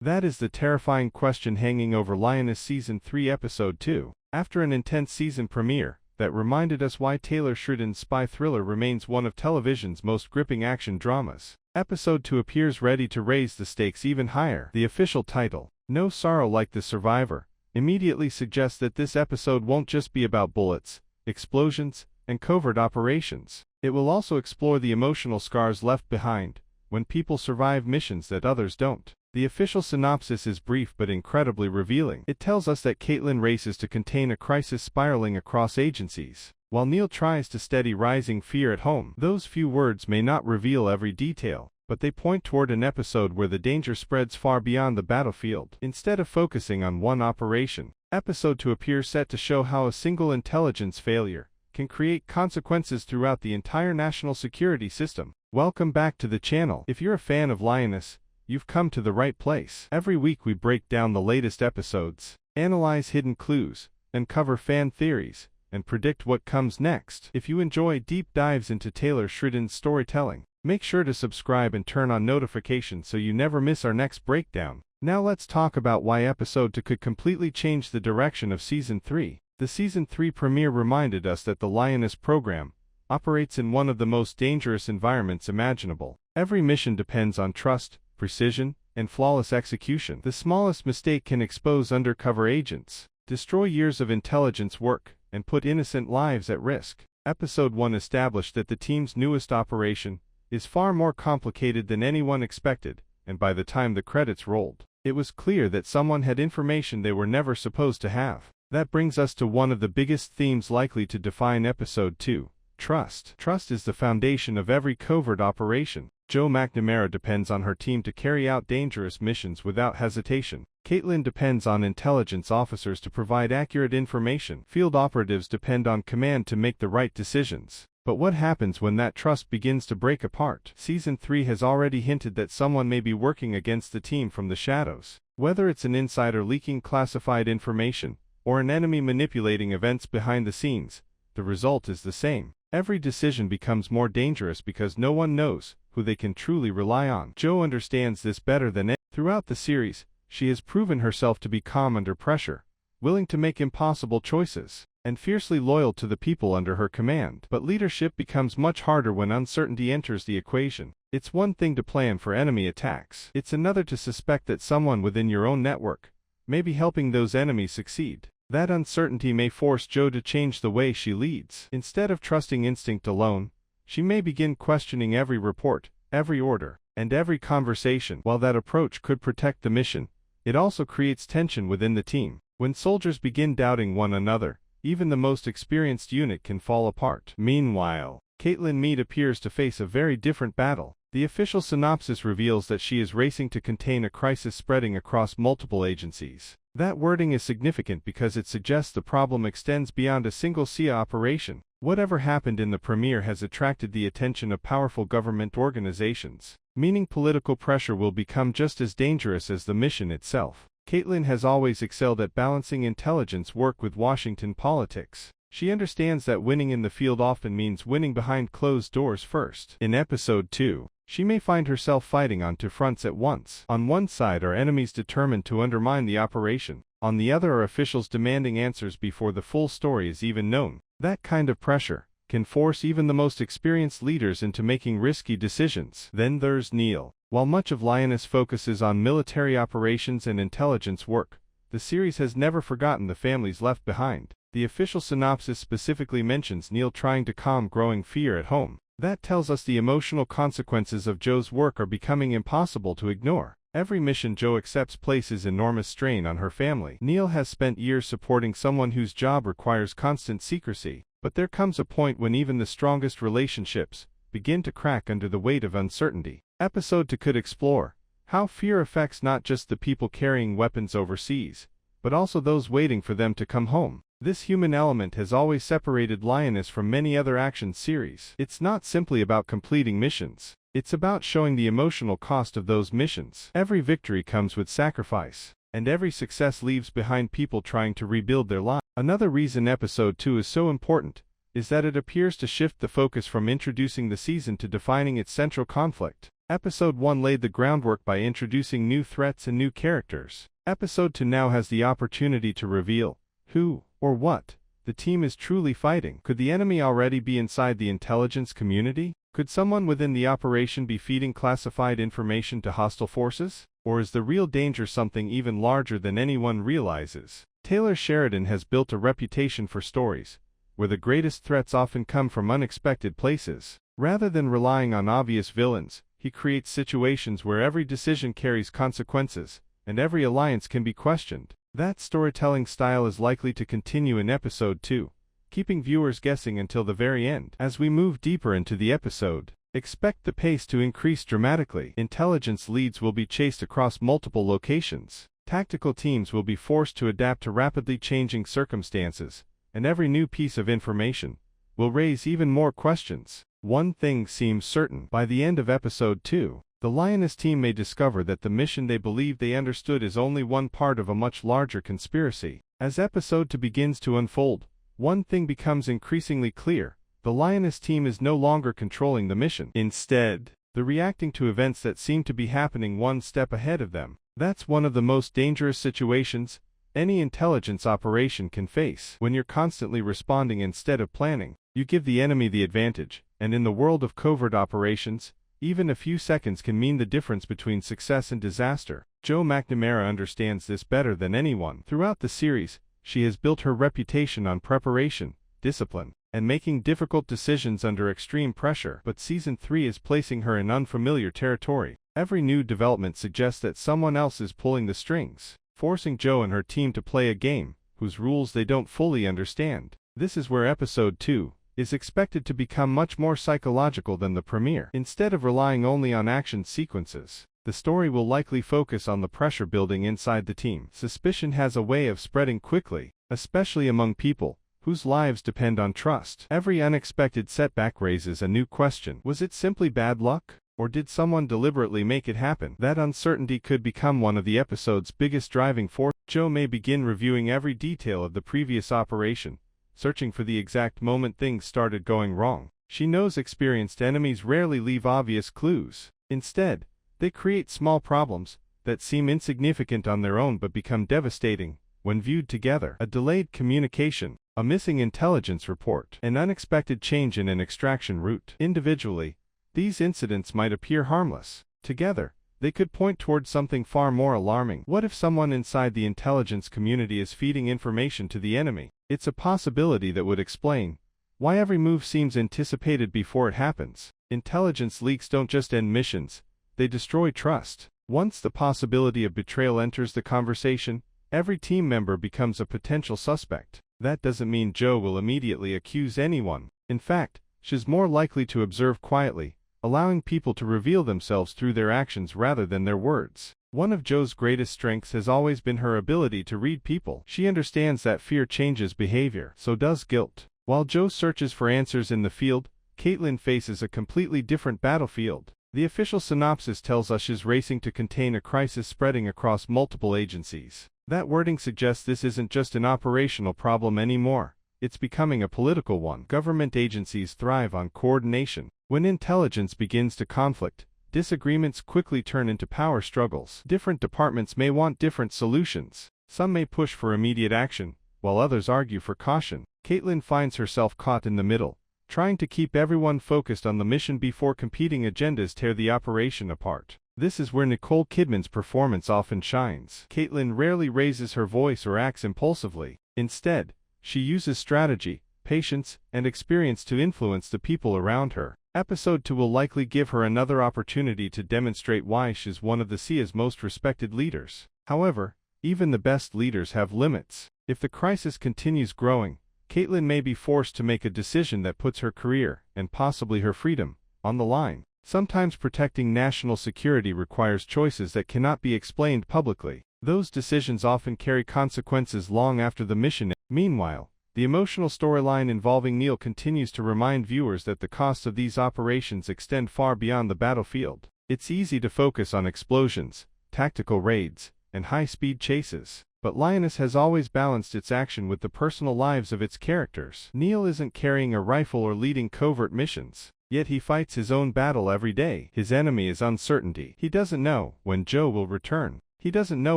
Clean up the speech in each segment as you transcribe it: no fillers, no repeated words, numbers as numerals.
That is the terrifying question hanging over Lioness Season 3 Episode 2. After an intense season premiere that reminded us why Taylor Sheridan's spy thriller remains one of television's most gripping action dramas, Episode 2 appears ready to raise the stakes even higher. The official title, No Sorrow Like the Survivor, immediately suggests that this episode won't just be about bullets, explosions, and covert operations. It will also explore the emotional scars left behind when people survive missions that others don't. The official synopsis is brief but incredibly revealing. It tells us that Kaitlyn races to contain a crisis spiraling across agencies, while Neil tries to steady rising fear at home. Those few words may not reveal every detail, but they point toward an episode where the danger spreads far beyond the battlefield. Instead of focusing on one operation, Episode 2 appears set to show how a single intelligence failure can create consequences throughout the entire national security system. Welcome back to the channel. If you're a fan of Lioness, you've come to the right place. Every week we break down the latest episodes, analyze hidden clues, uncover fan theories, and predict what comes next. If you enjoy deep dives into Taylor Sheridan's storytelling, make sure to subscribe and turn on notifications so you never miss our next breakdown. Now let's talk about why Episode 2 could completely change the direction of Season 3. The Season 3 premiere reminded us that the Lioness program operates in one of the most dangerous environments imaginable. Every mission depends on trust, precision, and flawless execution. The smallest mistake can expose undercover agents, destroy years of intelligence work, and put innocent lives at risk. Episode 1 established that the team's newest operation is far more complicated than anyone expected, and by the time the credits rolled, it was clear that someone had information they were never supposed to have. That brings us to one of the biggest themes likely to define Episode 2, trust. Trust is the foundation of every covert operation. Jo McNamara depends on her team to carry out dangerous missions without hesitation. Kaitlyn depends on intelligence officers to provide accurate information. Field operatives depend on command to make the right decisions. But what happens when that trust begins to break apart? Season 3 has already hinted that someone may be working against the team from the shadows. Whether it's an insider leaking classified information, or an enemy manipulating events behind the scenes, the result is the same. Every decision becomes more dangerous because no one knows who they can truly rely on. Jo understands this better than anyone. Throughout the series, she has proven herself to be calm under pressure, willing to make impossible choices, and fiercely loyal to the people under her command. But leadership becomes much harder when uncertainty enters the equation. It's one thing to plan for enemy attacks. It's another to suspect that someone within your own network may be helping those enemies succeed. That uncertainty may force Jo to change the way she leads. Instead of trusting instinct alone, she may begin questioning every report, every order, and every conversation. While that approach could protect the mission, it also creates tension within the team. When soldiers begin doubting one another, even the most experienced unit can fall apart. Meanwhile, Kaitlyn Meade appears to face a very different battle. The official synopsis reveals that she is racing to contain a crisis spreading across multiple agencies. That wording is significant because it suggests the problem extends beyond a single CIA operation. Whatever happened in the premiere has attracted the attention of powerful government organizations, meaning political pressure will become just as dangerous as the mission itself. Kaitlyn has always excelled at balancing intelligence work with Washington politics. She understands that winning in the field often means winning behind closed doors first. In Episode 2, she may find herself fighting on two fronts at once. On one side are enemies determined to undermine the operation. On the other are officials demanding answers before the full story is even known. That kind of pressure can force even the most experienced leaders into making risky decisions. Then there's Neil. While much of Lioness focuses on military operations and intelligence work, the series has never forgotten the families left behind. The official synopsis specifically mentions Neil trying to calm growing fear at home. That tells us the emotional consequences of Jo's work are becoming impossible to ignore. Every mission Jo accepts places enormous strain on her family. Neil has spent years supporting someone whose job requires constant secrecy, but there comes a point when even the strongest relationships begin to crack under the weight of uncertainty. Episode 2 could explore how fear affects not just the people carrying weapons overseas, but also those waiting for them to come home. This human element has always separated Lioness from many other action series. It's not simply about completing missions. It's about showing the emotional cost of those missions. Every victory comes with sacrifice, and every success leaves behind people trying to rebuild their lives. Another reason Episode 2 is so important is that it appears to shift the focus from introducing the season to defining its central conflict. Episode 1 laid the groundwork by introducing new threats and new characters. Episode 2 now has the opportunity to reveal who, or what, the team is truly fighting. Could the enemy already be inside the intelligence community? Could someone within the operation be feeding classified information to hostile forces? Or is the real danger something even larger than anyone realizes? Taylor Sheridan has built a reputation for stories where the greatest threats often come from unexpected places. Rather than relying on obvious villains, he creates situations where every decision carries consequences, and every alliance can be questioned. That storytelling style is likely to continue in Episode 2, keeping viewers guessing until the very end. As we move deeper into the episode, expect the pace to increase dramatically. Intelligence leads will be chased across multiple locations. Tactical teams will be forced to adapt to rapidly changing circumstances, and every new piece of information will raise even more questions. One thing seems certain: by the end of Episode 2, the Lioness team may discover that the mission they believed they understood is only one part of a much larger conspiracy. As Episode 2 begins to unfold, one thing becomes increasingly clear: the Lioness team is no longer controlling the mission. Instead, they're reacting to events that seem to be happening one step ahead of them. That's one of the most dangerous situations any intelligence operation can face. When you're constantly responding instead of planning, you give the enemy the advantage, and in the world of covert operations, even a few seconds can mean the difference between success and disaster. Jo McNamara understands this better than anyone. Throughout the series, she has built her reputation on preparation, discipline, and making difficult decisions under extreme pressure. But Season 3 is placing her in unfamiliar territory. Every new development suggests that someone else is pulling the strings, forcing Jo and her team to play a game whose rules they don't fully understand. This is where Episode 2 is expected to become much more psychological than the premiere. Instead of relying only on action sequences, the story will likely focus on the pressure building inside the team. Suspicion has a way of spreading quickly, especially among people whose lives depend on trust. Every unexpected setback raises a new question. Was it simply bad luck? Or did someone deliberately make it happen? That uncertainty could become one of the episode's biggest driving forces. Jo may begin reviewing every detail of the previous operation, searching for the exact moment things started going wrong. She knows experienced enemies rarely leave obvious clues. Instead, they create small problems that seem insignificant on their own but become devastating when viewed together. A delayed communication, a missing intelligence report, an unexpected change in an extraction route. Individually, these incidents might appear harmless. Together, they could point toward something far more alarming. What if someone inside the intelligence community is feeding information to the enemy? It's a possibility that would explain why every move seems anticipated before it happens. Intelligence leaks don't just end missions, they destroy trust. Once the possibility of betrayal enters the conversation, every team member becomes a potential suspect. That doesn't mean Jo will immediately accuse anyone. In fact, she's more likely to observe quietly, allowing people to reveal themselves through their actions rather than their words. One of Jo's greatest strengths has always been her ability to read people. She understands that fear changes behavior, so does guilt. While Jo searches for answers in the field, Kaitlyn faces a completely different battlefield. The official synopsis tells us she's racing to contain a crisis spreading across multiple agencies. That wording suggests this isn't just an operational problem anymore. It's becoming a political one. Government agencies thrive on coordination. When intelligence begins to conflict, disagreements quickly turn into power struggles. Different departments may want different solutions. Some may push for immediate action, while others argue for caution. Kaitlyn finds herself caught in the middle, trying to keep everyone focused on the mission before competing agendas tear the operation apart. This is where Nicole Kidman's performance often shines. Kaitlyn rarely raises her voice or acts impulsively. Instead, she uses strategy, patience, and experience to influence the people around her. Episode 2 will likely give her another opportunity to demonstrate why she's one of the SIA's most respected leaders. However, even the best leaders have limits. If the crisis continues growing, Kaitlyn may be forced to make a decision that puts her career, and possibly her freedom, on the line. Sometimes protecting national security requires choices that cannot be explained publicly. Those decisions often carry consequences long after the mission ends. Meanwhile, the emotional storyline involving Neil continues to remind viewers that the costs of these operations extend far beyond the battlefield. It's easy to focus on explosions, tactical raids, and high-speed chases, but Lioness has always balanced its action with the personal lives of its characters. Neil isn't carrying a rifle or leading covert missions. Yet he fights his own battle every day. His enemy is uncertainty. He doesn't know when Jo will return. He doesn't know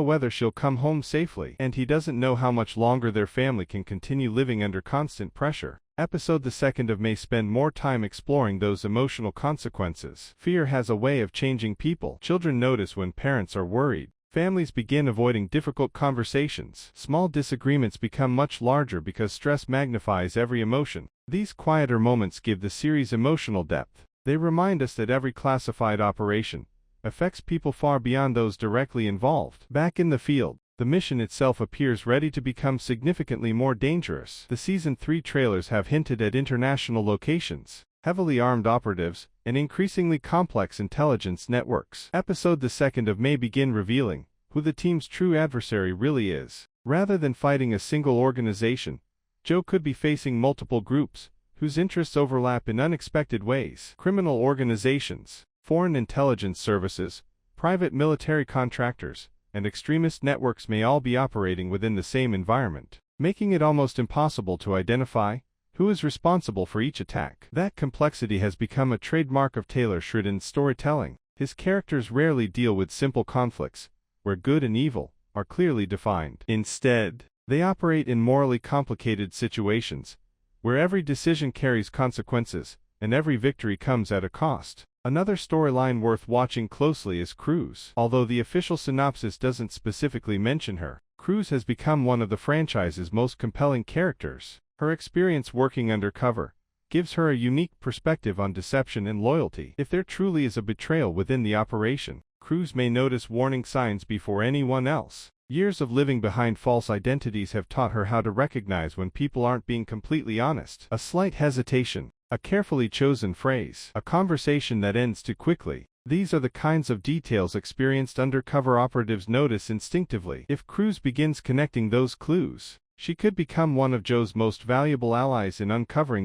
whether she'll come home safely. And he doesn't know how much longer their family can continue living under constant pressure. Episode the 2nd of May spend more time exploring those emotional consequences. Fear has a way of changing people. Children notice when parents are worried. Families begin avoiding difficult conversations. Small disagreements become much larger because stress magnifies every emotion. These quieter moments give the series emotional depth. They remind us that every classified operation affects people far beyond those directly involved. Back in the field, the mission itself appears ready to become significantly more dangerous. The Season 3 trailers have hinted at international locations, heavily armed operatives, and increasingly complex intelligence networks. Episode the 2nd of May begin revealing who the team's true adversary really is. Rather than fighting a single organization, Jo could be facing multiple groups, whose interests overlap in unexpected ways. Criminal organizations, foreign intelligence services, private military contractors, and extremist networks may all be operating within the same environment, making it almost impossible to identify who is responsible for each attack. That complexity has become a trademark of Taylor Sheridan's storytelling. His characters rarely deal with simple conflicts, where good and evil are clearly defined. Instead, they operate in morally complicated situations, where every decision carries consequences, and every victory comes at a cost. Another storyline worth watching closely is Cruz. Although the official synopsis doesn't specifically mention her, Cruz has become one of the franchise's most compelling characters. Her experience working undercover gives her a unique perspective on deception and loyalty. If there truly is a betrayal within the operation, Cruz may notice warning signs before anyone else. Years of living behind false identities have taught her how to recognize when people aren't being completely honest. A slight hesitation, a carefully chosen phrase, a conversation that ends too quickly. These are the kinds of details experienced undercover operatives notice instinctively. If Cruz begins connecting those clues, she could become one of Jo's most valuable allies in uncovering the